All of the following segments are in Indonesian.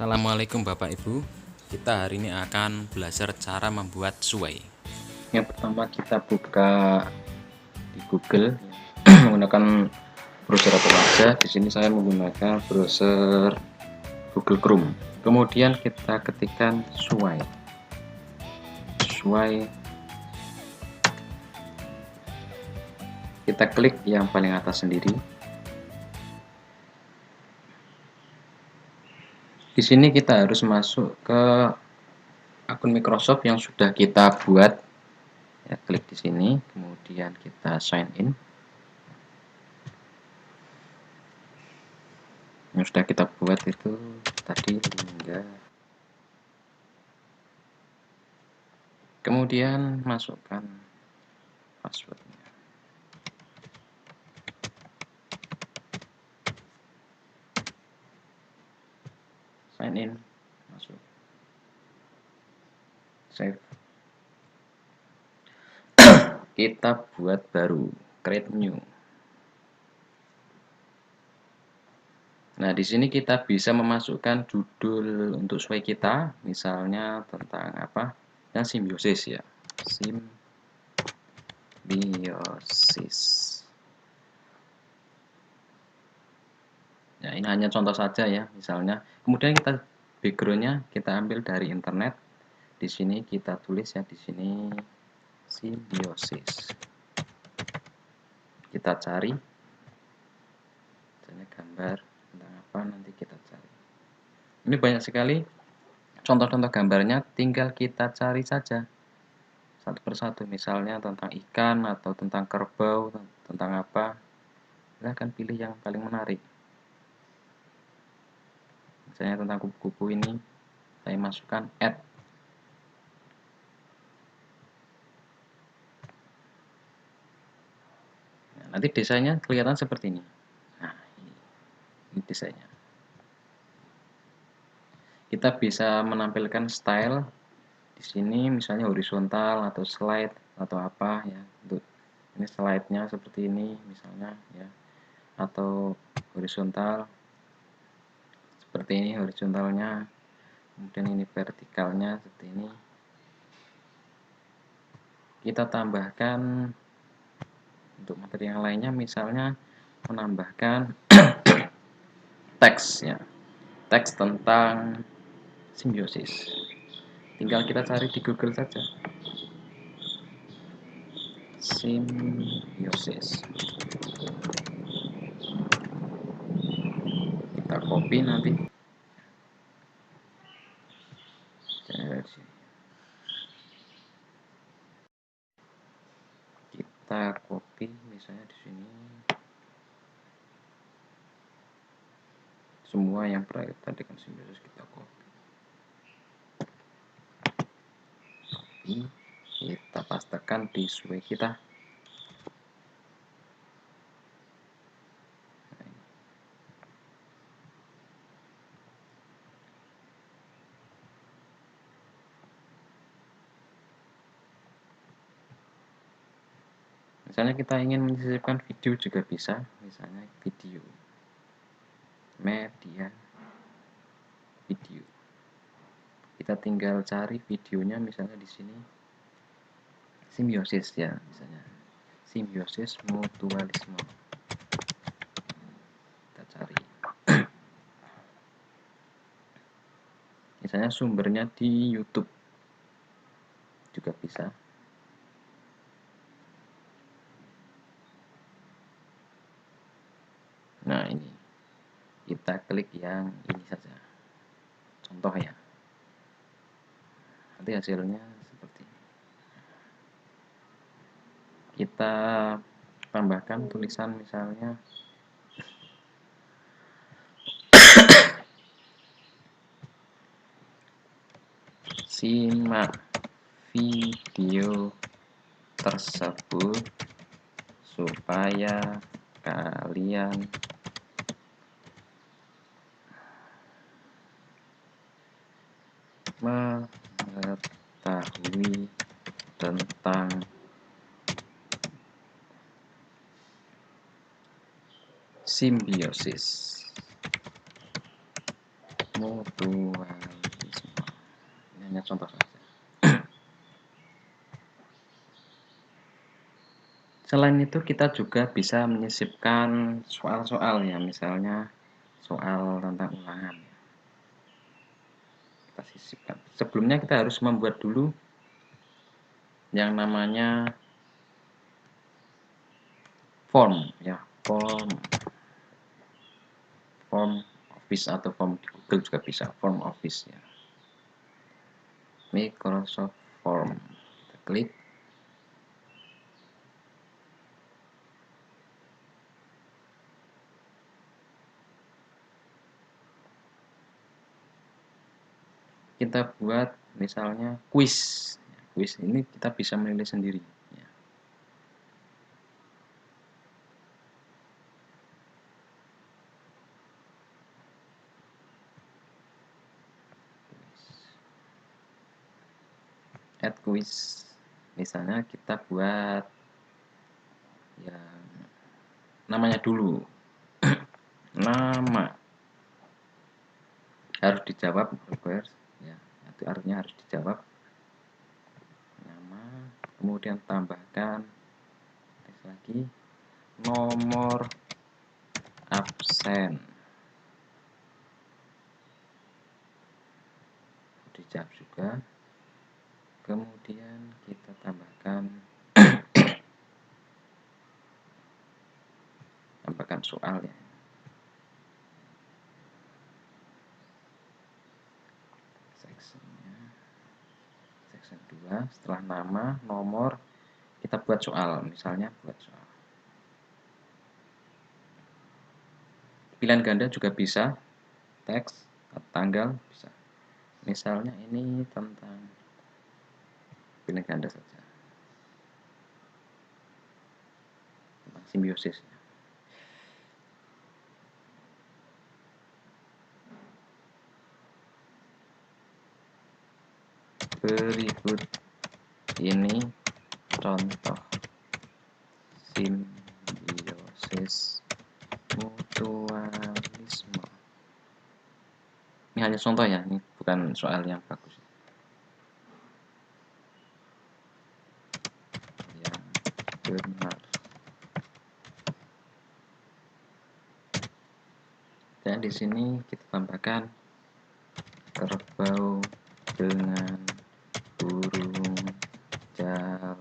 Assalamualaikum Bapak Ibu. Kita hari ini akan belajar cara membuat Sway. Yang pertama kita buka di Google menggunakan browser apa saja. Di sini saya menggunakan browser Google Chrome. Kemudian kita ketikkan Sway. Kita klik yang paling atas sendiri. Di sini kita harus masuk ke akun Microsoft yang sudah kita buat. Ya, klik di sini, kemudian kita sign in. Yang sudah kita buat itu tadi hingga. Kemudian masukkan passwordnya. Sign in, masuk, save. Kita buat baru, create new. Nah, di sini kita bisa memasukkan judul untuk Sway kita, misalnya tentang apa? Yang simbiosis ya. Simbiosis. Ya, ini hanya contoh saja ya, misalnya. Kemudian kita backgroundnya kita ambil dari internet. Di sini kita tulis ya, di sini simbiosis. Kita cari, misalnya gambar tentang apa, nanti kita cari. Ini banyak sekali contoh-contoh gambarnya, tinggal kita cari saja satu persatu, misalnya tentang ikan atau tentang kerbau, tentang apa. Kita akan pilih yang paling menarik. Misalnya tentang kupu-kupu ini, saya masukkan add. Nah, nanti desainnya kelihatan seperti ini. Nah, ini desainnya. Kita bisa menampilkan style di sini, misalnya horizontal atau slide atau apa ya. Untuk ini slide-nya seperti ini, misalnya ya, atau horizontal seperti ini horizontalnya. Kemudian ini vertikalnya seperti ini. Kita tambahkan untuk materi yang lainnya, misalnya menambahkan teks ya, teks tentang simbiosis. Tinggal kita cari di Google saja, simbiosis. Kita copy nanti. Kita copy misalnya di sini semua yang berkaitan dengan simbiosis, kita copy. Kita pastekan di Sway kita. Misalnya kita ingin menyisipkan video juga bisa, misalnya video, media, video. Kita tinggal cari videonya, misalnya di sini simbiosis ya, misalnya simbiosis mutualisme. Kita cari. Misalnya sumbernya di YouTube juga bisa. Nah, ini kita klik yang ini saja, contoh ya, nanti hasilnya seperti ini. Kita tambahkan tulisan, misalnya simak video tersebut supaya kalian mengetahui tentang simbiosis mutualisme. Ini hanya contoh saja. Selain itu kita juga bisa menyisipkan soal-soal ya, misalnya soal tentang ulangan. Kita sisipkan. Sebelumnya kita harus membuat dulu yang namanya form ya, form office atau form di Google juga bisa, form office ya. Microsoft Form. Kita klik. Kita buat misalnya quiz. Quiz ini kita bisa menilai sendiri. Ya. Add quiz. Misalnya kita buat yang namanya dulu. Nama harus dijawab, requires ya, itu artinya harus dijawab. Nama, kemudian tambahkan lagi nomor absen, dijawab juga. Kemudian kita tambahkan soal ya. Section 2, setelah nama, nomor, kita buat soal, misalnya buat soal. Pilihan ganda juga bisa, teks, tanggal bisa. Misalnya ini tentang pilihan ganda saja, tentang simbiosis. Berikut ini contoh simbiosis mutualisme. Ini hanya contoh ya, ini bukan soal yang bagus. Yang benar. Dan di sini kita tambahkan kerbau dengan burung jalak.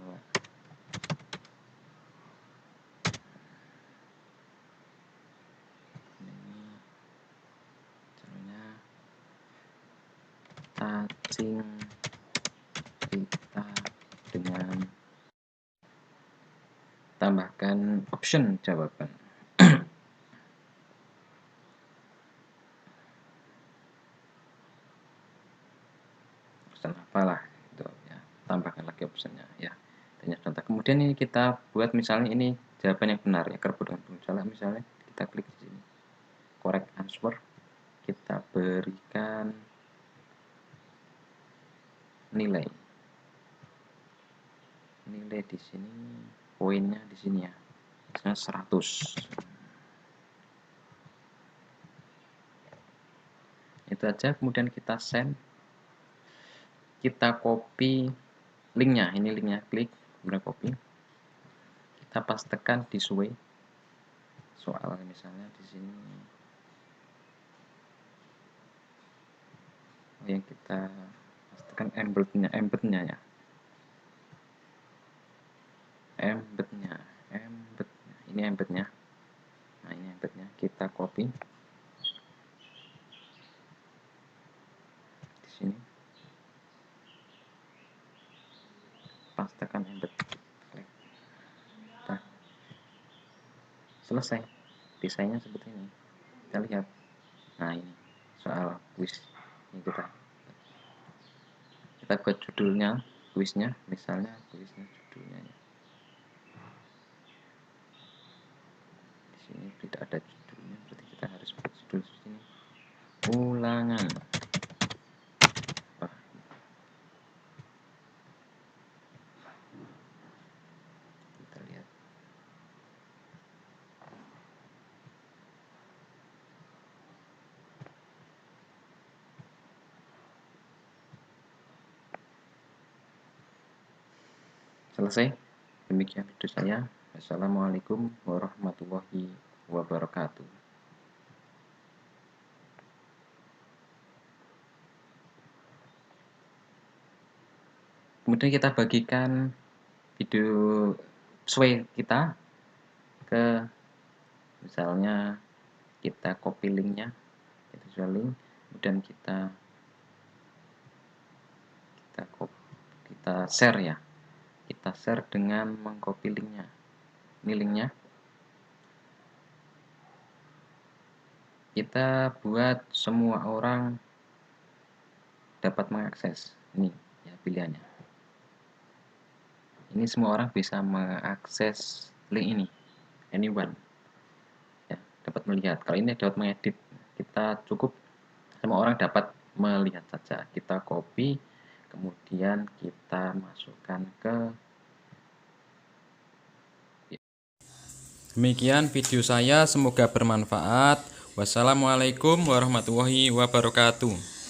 Ini caranya cacing kita dengan tambahkan option jawaban. Option apalah itu ya, tambahkan lagi optionnya ya. Contoh. Kemudian ini kita buat misalnya ini jawaban yang benar ya, kerbau dengan burung jalak, misalnya kita klik di sini correct answer, kita berikan nilai di sini, poinnya di sini ya, misalnya 100. Itu aja. Kemudian kita send, kita copy linknya, ini linknya, klik kemudian copy, kita pastekan di soal, misalnya di sini yang kita pastekan embednya ya, embednya ini embednya. Nah, ini embednya, kita copy di sini, pastekan embed, nah, selesai. Desainnya seperti ini, kita lihat. Nah, ini soal quiz ini, kita buat judulnya kuisnya, misalnya kuisnya judulnya ya. Di sini tidak ada judulnya, berarti kita harus buat judul di sini, ulangan. Kita lihat. Selesai. Demikian video saya. Wassalamualaikum warahmatullahi wabarakatuh. Kemudian kita bagikan video sway kita ke, misalnya kita copy linknya, link, kemudian kita share ya, kita share dengan mengcopy linknya. Ini linknya, kita buat semua orang dapat mengakses. Ini ya pilihannya. Ini semua orang bisa mengakses link ini, anyone ya, dapat melihat. Kalau ini dapat mengedit, kita cukup semua orang dapat melihat saja. Kita copy, kemudian kita masukkan ke. Demikian video saya, semoga bermanfaat. Wassalamualaikum warahmatullahi wabarakatuh.